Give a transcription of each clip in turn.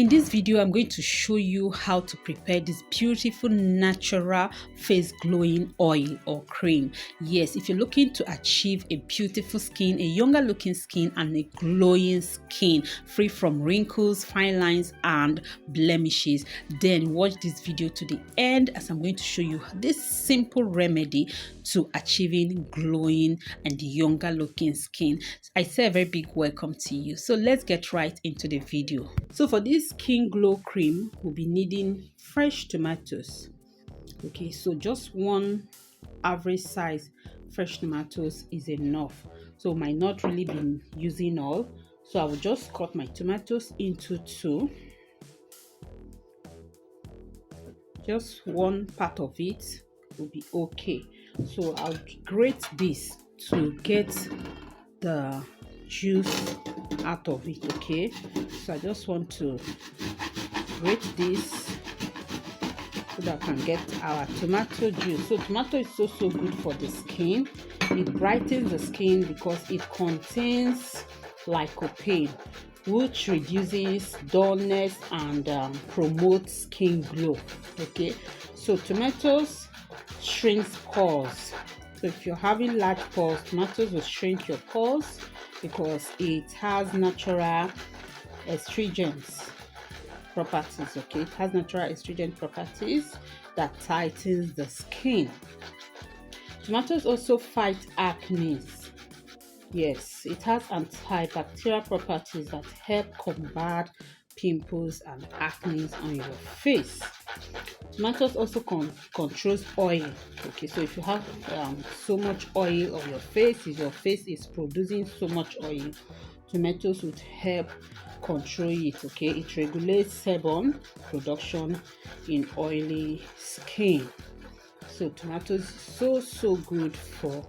In this video, I'm going to show you how to prepare this beautiful natural face glowing oil or cream. Yes, if you're looking to achieve a beautiful skin, a younger looking skin, and a glowing skin free from wrinkles, fine lines, and blemishes, then watch this video to the end as I'm going to show you this simple remedy to achieving glowing and younger looking skin. I say a very big welcome to you. So let's get right into the video. So for this skin glow cream, we'll be needing fresh tomatoes. Okay, so just one average size fresh tomatoes is enough. So might not really be using all. So I will just cut my tomatoes into two. Just one part of it will be okay. So I'll grate this to get the juice out of it. Okay, so I just want to grate this so that I can get our tomato juice. So tomato is so good for the skin. It brightens the skin because it contains lycopene, which reduces dullness and promotes skin glow. Okay, so tomatoes shrinks pores. So if you're having large pores, tomatoes will shrink your pores because it has natural astringents properties. Okay, it has natural astringent properties that tightens the skin. Tomatoes also fight acne. Yes, it has antibacterial properties that help combat pimples and acne on your face. Tomatoes also controls oil. Okay, so if you have so much oil on your face, if your face is producing so much oil, tomatoes would help control it. Okay, it regulates sebum production in oily skin. So tomatoes so good for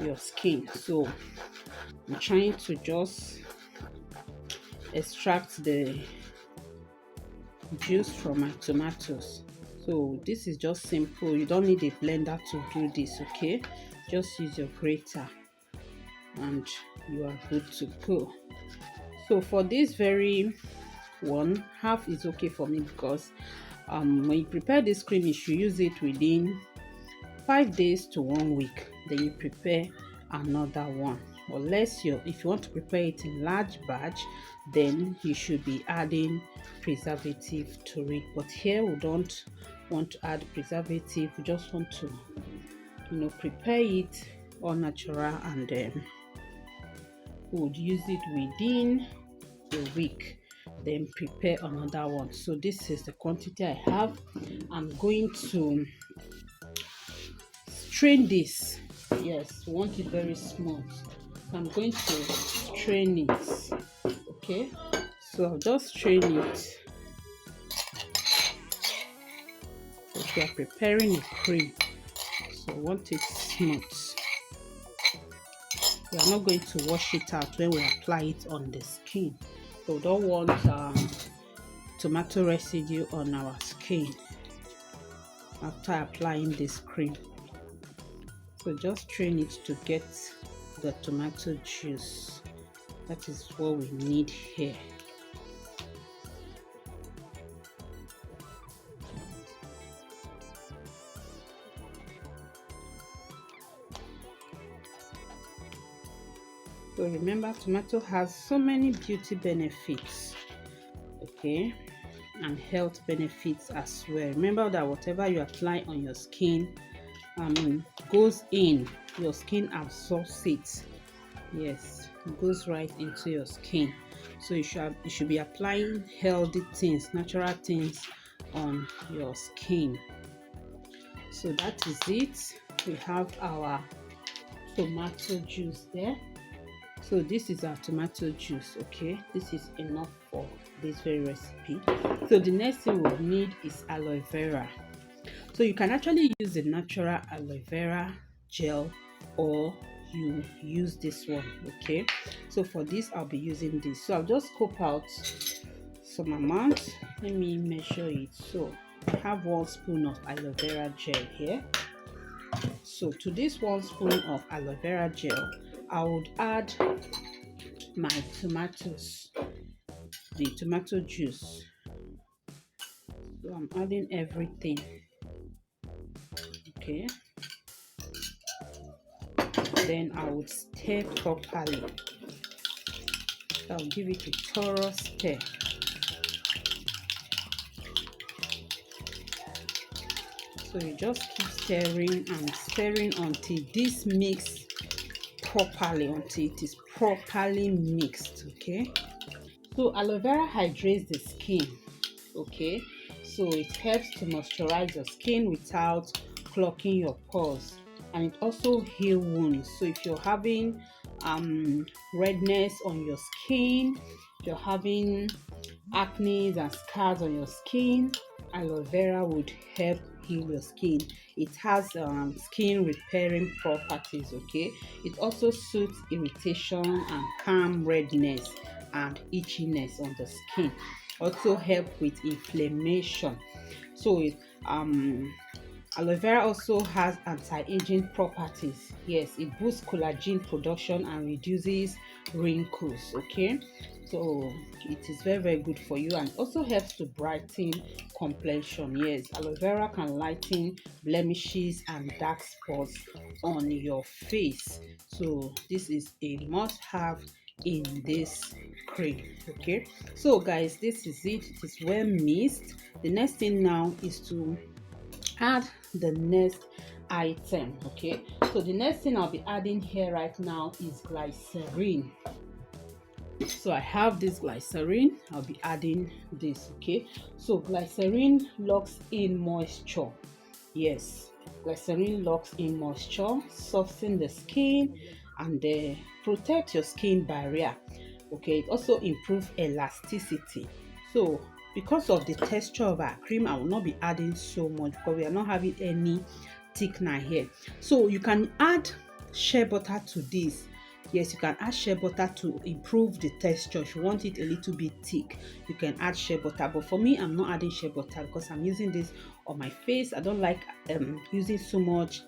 your skin. So I'm trying to just extract the juice from my tomatoes. So this is just simple. You don't need a blender to do this. Okay, just use your grater and you are good to go. So for this very one, half is okay for me because when you prepare this cream, you should use it within 5 days to 1 week. Then you prepare another one. Unless if you want to prepare it in large batch, then you should be adding preservative to it. But here we don't want to add preservative. We just want to prepare it all natural, and then we would use it within a week, then prepare another one. So this is the quantity I have. I'm going to strain this. Yes, we want it very smooth. So I'm going to strain it. Okay, so I'll just strain it. So we are preparing a cream, so I want it smooth. We are not going to wash it out when we apply it on the skin. So we don't want tomato residue on our skin after applying this cream. So just strain it to get the tomato juice. That is what we need here. So remember, tomato has so many beauty benefits, okay, and health benefits as well. Remember that whatever you apply on your skin goes in your skin, absorbs it. Yes, it goes right into your skin. So you should be applying healthy things, natural things on your skin. So that is it. We have our tomato juice there. So this is our tomato juice. Okay, this is enough for this very recipe. So the next thing we'll need is aloe vera. So you can actually use the natural aloe vera gel, or you use this one. Okay, so for this I'll be using this. So I'll just scoop out some amount. Let me measure it. So I have 1 spoon of aloe vera gel here. So to this 1 spoon of aloe vera gel, I would add my tomatoes, the tomato juice. So I'm adding everything. Okay, then I would stir properly. So I'll give it a thorough stir. So you just keep stirring and stirring until this mix properly, until it is properly mixed. Okay, so aloe vera hydrates the skin. Okay, so it helps to moisturize your skin without clogging your pores, and it also heal wounds. So if you're having redness on your skin, if you're having acne and scars on your skin, aloe vera would help heal your skin. It has skin repairing properties. Okay, it also soothes irritation and calm redness and itchiness on the skin. Also help with inflammation. So aloe vera also has anti-aging properties. Yes, it boosts collagen production and reduces wrinkles. Okay, so it is very good for you, and also helps to brighten complexion. Yes, aloe vera can lighten blemishes and dark spots on your face. So this is a must have in this cream. Okay, so guys, this is it. It is well mixed. The next thing now is to add the next item. Okay, so the next thing I'll be adding here right now is glycerine. So I have this glycerine. I'll be adding this. Okay, so glycerine locks in moisture. Yes, glycerine locks in moisture, softens the skin, and protect your skin barrier. Okay, it also improves elasticity. So because of the texture of our cream, I will not be adding so much because we are not having any thickener here. So you can add shea butter to this. Yes, you can add shea butter to improve the texture. If you want it a little bit thick, you can add shea butter. But for me, I'm not adding shea butter because I'm using this on my face. I don't like using so much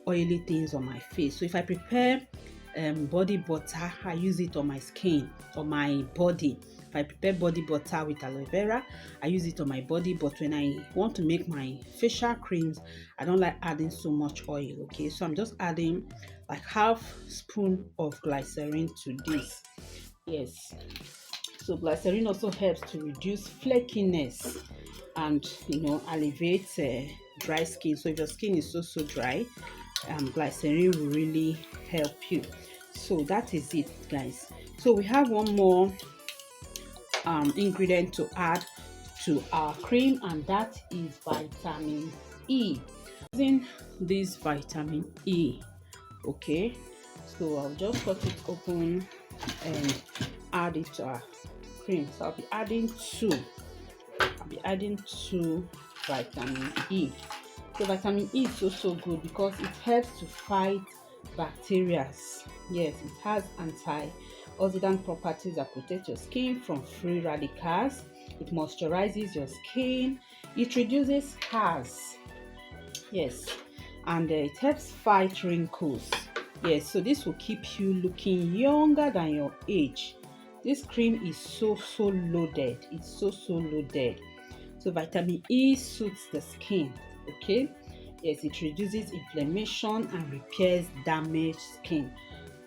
oily things on my face. So if I prepare body butter, I use it on my skin, on my body. If I prepare body butter with aloe vera, I use it on my body. But when I want to make my facial creams, I don't like adding so much oil. Okay, so I'm just adding like half spoon of glycerine to this. Yes, so glycerine also helps to reduce flakiness and alleviate dry skin. So if your skin is so dry, glycerine will really help you. So that is it, guys. So we have one more ingredient to add to our cream, and that is vitamin E. Using this vitamin E. Okay, so I'll just cut it open and add it to our cream. So I'll be adding two vitamin E. So vitamin E is so good because it helps to fight bacteria. Yes, it has antioxidant properties that protect your skin from free radicals. It moisturizes your skin. It reduces scars. Yes, and it helps fight wrinkles. Yes, so this will keep you looking younger than your age. This cream is so loaded. It's so loaded. So vitamin E suits the skin. Okay, yes, it reduces inflammation and repairs damaged skin,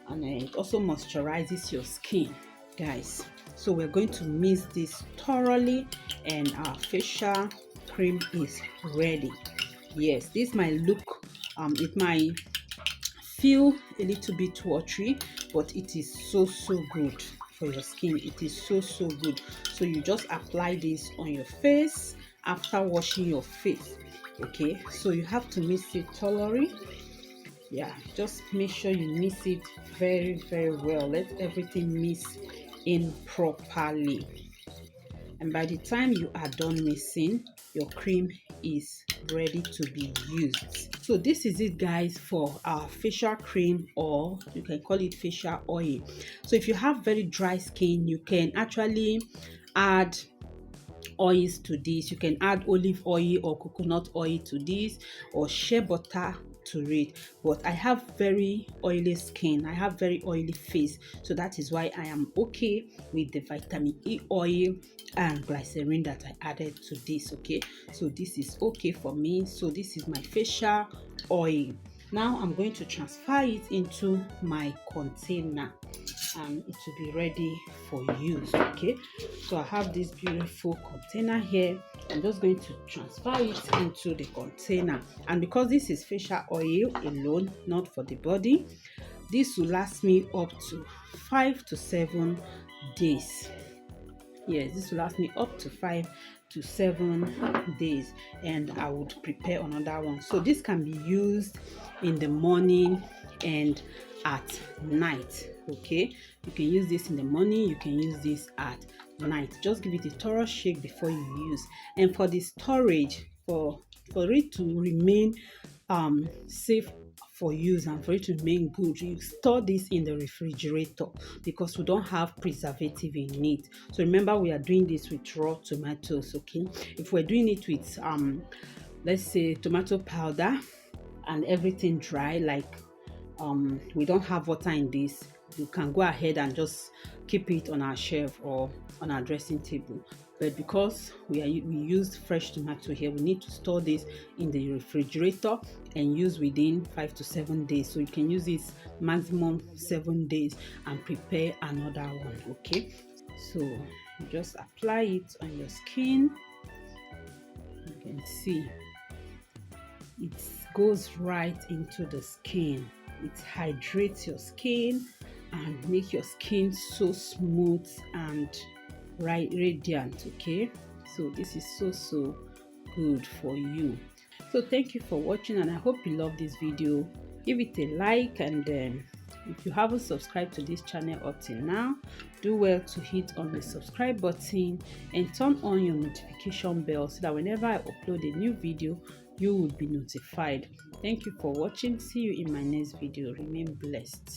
and it also moisturizes your skin, guys. So we're going to mix this thoroughly, and our facial cream is ready. Yes, this might look it might feel a little bit watery, but it is so good for your skin. It is so good. So you just apply this on your face after washing your face. Okay, so you have to mix it thoroughly. Yeah, just make sure you mix it very well. Let everything mix in properly, and by the time you are done mixing, your cream is ready to be used. So this is it, guys, for our facial cream, or you can call it facial oil. So if you have very dry skin, you can actually add oils to this. You can add olive oil or coconut oil to this, or shea butter to read, but I have very oily skin, I have very oily face, so that is why I am okay with the vitamin E oil and glycerine that I added to this. Okay, so this is okay for me. So this is my facial oil. Now I'm going to transfer it into my container and it will be ready for use. Okay, so I have this beautiful container here. I'm just going to transfer it into the container, and because this is facial oil alone, not for the body, this will last me up to 5 to 7 days. Yes, this will last me up to 5 to 7 days, and I would prepare another one. So this can be used in the morning and at night. Okay, you can use this in the morning, you can use this at night. Just give it a thorough shake before you use. And for the storage, for it to remain safe for use and for it to remain good, you store this in the refrigerator because we don't have preservative in it. So remember, we are doing this with raw tomatoes. Okay, if we're doing it with let's say tomato powder and everything dry, like we don't have water in this, you can go ahead and just keep it on our shelf or on our dressing table. But because we used fresh tomato here, we need to store this in the refrigerator and use within 5 to 7 days. So you can use this maximum 7 days and prepare another one. Okay, so you just apply it on your skin. You can see it goes right into the skin. It hydrates your skin and make your skin so smooth and radiant. Okay, so this is so good for you. So thank you for watching, and I hope you love this video. Give it a like, and if you haven't subscribed to this channel up till now, do well to hit on the subscribe button and turn on your notification bell so that whenever I upload a new video, you will be notified. Thank you for watching. See you in my next video. Remain blessed.